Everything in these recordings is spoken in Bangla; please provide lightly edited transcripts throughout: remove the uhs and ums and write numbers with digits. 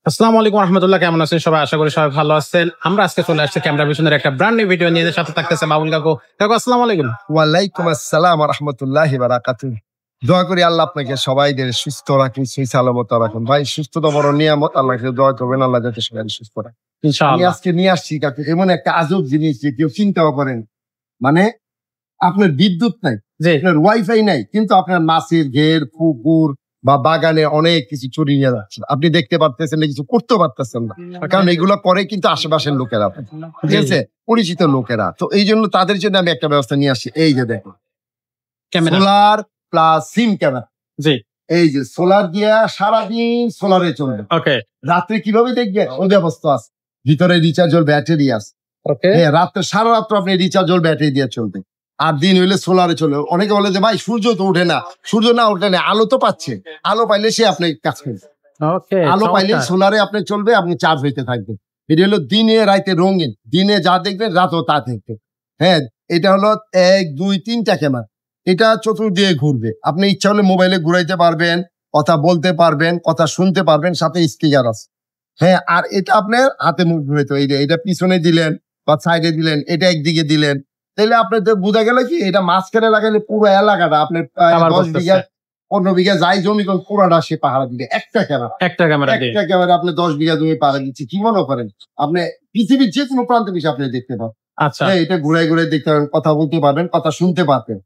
আসসালামু আলাইকুম রহমতুল্লাহ, কেমন আছেন সবাই? আশা করি সবাই ভালো আছেন। আমরা আজকে চলে আসছি ক্যামেরা ভিশনের একটা ব্র্যান্ড নিউ ভিডিও নিয়ে। সাথে থাকতেছে বাবুল কাকু। কাকু আসসালামু আলাইকুম। ওয়ালাইকুম আসসালাম ওয়া রাহমাতুল্লাহি ওয়া বারাকাতুহু। দোয়া করি আল্লাহ আপনাকে সবাইদের সুস্থ রাখুন, সহি সালামত রাখুন। ভাই সুস্থতা বড় নিয়ামত, আল্লাহকে দোয়া করবেন আল্লাহ যাতে সবাই সুস্থ রাখে। আমি ইনশাআল্লাহ। আজকে নিয়ে আসছি কাকু এমন একটা আজব জিনিস যে কেউ চিন্তাও করেন। মানে আপনার বিদ্যুৎ নাই, জি। আপনার ওয়াইফাই নাই, কিন্তু আপনার মাছের ঘের, পুকুর বা বাগানে অনেক কিছু চুরি নিয়ে যাচ্ছে। আপনি দেখতে পারতেছেন না, কিছু করতে পারতেছেন না, কারণ এগুলো করে কিন্তু আশেপাশের লোকেরা, ঠিক আছে, পরিচিত লোকেরা। তো এই জন্য তাদের জন্য আমি একটা ব্যবস্থা নিয়ে আসছি। এই যে দেখো, ক্যামেরা। সোলার প্লাস সিম ক্যামেরা। জি। এই যে সোলার দিয়া সারাদিন সোলারে চলবে। ওকে। রাত্রে কিভাবে দেখবে ওই ব্যবস্থা আছে, ভিতরে রিচার্জেবল ব্যাটারি আছে। ওকে। হ্যাঁ, রাত্রে সারা রাত্র আপনি রিচার্জেবল ব্যাটারি দিয়ে চলবে। আর দিন হইলে সোলারে চলবে। অনেকে বলে যে ভাই সূর্য তো ওঠে না, সূর্য না উঠলে না, আলো তো পাচ্ছে, আলো পাইলে সে আপনি কাজ করবে। ওকে। আলো পাইলে সোলারে আপনি চলবে, আপনি চার্জ হইতে থাকবেন। এটা হলো দিনে রাতে রঙিন, দিনে যা দেখবেন রাতেও তা দেখবেন। হ্যাঁ, এটা হলো 1 2 3টা ক্যামেরা। এটা চতুর্দিকে ঘুরবে, আপনি ইচ্ছা হলে মোবাইলে ঘুরাইতে পারবেন, কথা বলতে পারবেন, কথা শুনতে পারবেন, সাথে স্পিকার আছে। হ্যাঁ, আর এটা আপনার হাতে মুখ ঘুরাইতে, এই যে এটা পিছনে দিলেন বা সাইডে দিলেন, এটা একদিকে দিলেন, তাহলে আপনার তো বোঝা গেল কি এটা মাঝখানে লাগাইলে পুরো এলাকাটা আপনার 10 বিঘা 15 বিঘা যাই জমি পুরাটা সে পাহারা দিবে একটা ক্যামেরা। একটা ক্যামেরা আপনি 10 বিঘা জমি পাহারা দিচ্ছে। কি মনে করেন আপনি পৃথিবীর যে কোনো প্রান্তে বিষয় আপনি দেখতে পাবেন। আচ্ছা। হ্যাঁ, এটা ঘুরাই ঘুরাই দেখতে পাবেন, কথা বলতে পারবেন, কথা শুনতে পারবেন।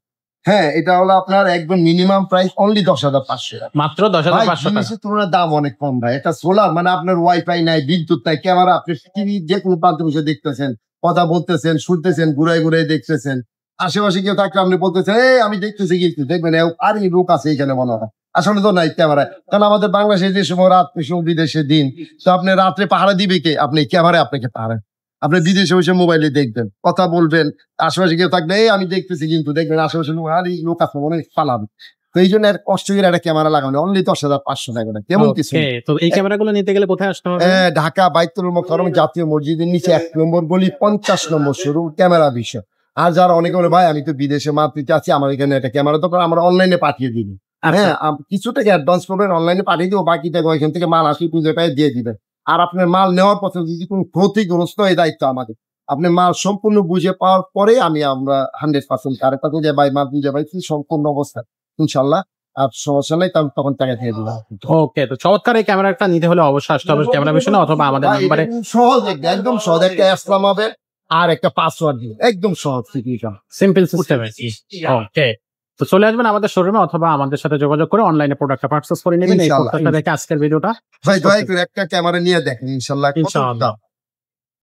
হ্যাঁ, এটা হলো আপনার একদম মিনিমাম প্রাইস অনলি 10,500 টাকা। মাত্র 10,500 টাকা। জিনিসের তুলনায় দাম অনেক কম ভাই। একটা সোলার মানে আপনার ওয়াইফাই নাই, বিদ্যুৎ নাই, ক্যামেরা আপনি পৃথিবীর যে কোনো প্রান্তে বসে দেখতেছেন, কথা বলতেছেন, শুনতেছেন, ঘুরাই ঘুরাই দেখতেছেন। আশেপাশে কেউ থাকলে আপনি বলতেছেন এই আমি দেখতেছি, কিন্তু দেখবেন আর এই লোক আছে এখানে মনে হয়, আসলে তো নাই ক্যামেরায়। কারণ আমাদের বাংলাদেশে যে সময় রাত, বিদেশে দিন, তো আপনি রাত্রে পাহারা দিবে কে? আপনি ক্যামেরায় আপনাকে পাহারা, আপনি বিদেশে বসে মোবাইলে দেখবেন, কথা বলবেন, আশেপাশে কেউ থাকলে এই আমি দেখতেছি, কিন্তু দেখবেন আশেপাশে লোক আর এই লোক আছে অনেক পালাবে। তো এই জন্য কষ্ট করে একটা ক্যামেরা লাগানো অনলি 10,500 টাকা। কেমন কিছু। তো এই ক্যামেরাগুলো নিতে গেলে কোথায় আসতে হবে? ঢাকা বাইতুল মোকাররম জাতীয় মসজিদের নিচে 1 নম্বর গলি 50 নম্বর শুরু, ক্যামেরা বিষয়। আর যারা অনেকে বলে ভাই আমি তো বিদেশে মাল দিতে আছি, আমার এখানে একটা ক্যামেরা দরকার, আমরা অনলাইনে পাঠিয়ে দিবি। হ্যাঁ, কিছু টাকা অ্যাডভান্স করবেন, অনলাইনে পাঠিয়ে দিব, বাকি টাকা ওইখান থেকে মাল আসি পুজো পায় দিয়ে দিবেন। আর আপনার মাল নেওয়ার পথে যদি কোনো ক্ষতিগ্রস্ত, এই দায়িত্ব আমাদের। আপনি মাল সম্পূর্ণ বুঝে পাওয়ার পরে আমরা 100% কারেক্ট পাচ্ছেন যে ভাই মাল বুঝে পাইছি সম্পূর্ণ অবস্থা, ইনশাল্লাহ আর সমস্যা নাই, তখন টাকা দিয়ে দিলাম। ওকে, তো চমৎকার এই ক্যামেরাটা নিতে হলে অবশ্যই আসতে হবে ক্যামেরা ভিশনে অথবা আমাদের নাম্বারে। সহজ, একদম সহজ, একটা ইসলাম হবে আর একটা পাসওয়ার্ড দিয়ে, একদম সহজ, সিম্পল সিস্টেম। ওকে, তো চলে আসবেন আমাদের শোরুমে অথবা আমাদের সাথে যোগাযোগ করে অনলাইনে প্রোডাক্টটা পারচেজ করে নেবেন। এই প্রত্যেকটা দেখে আজকের ভিডিওটা ভাই দয়া করে একটা ক্যামেরা নিয়ে দেখেন, ইনশাল্লাহ। ইনশাআল্লাহ।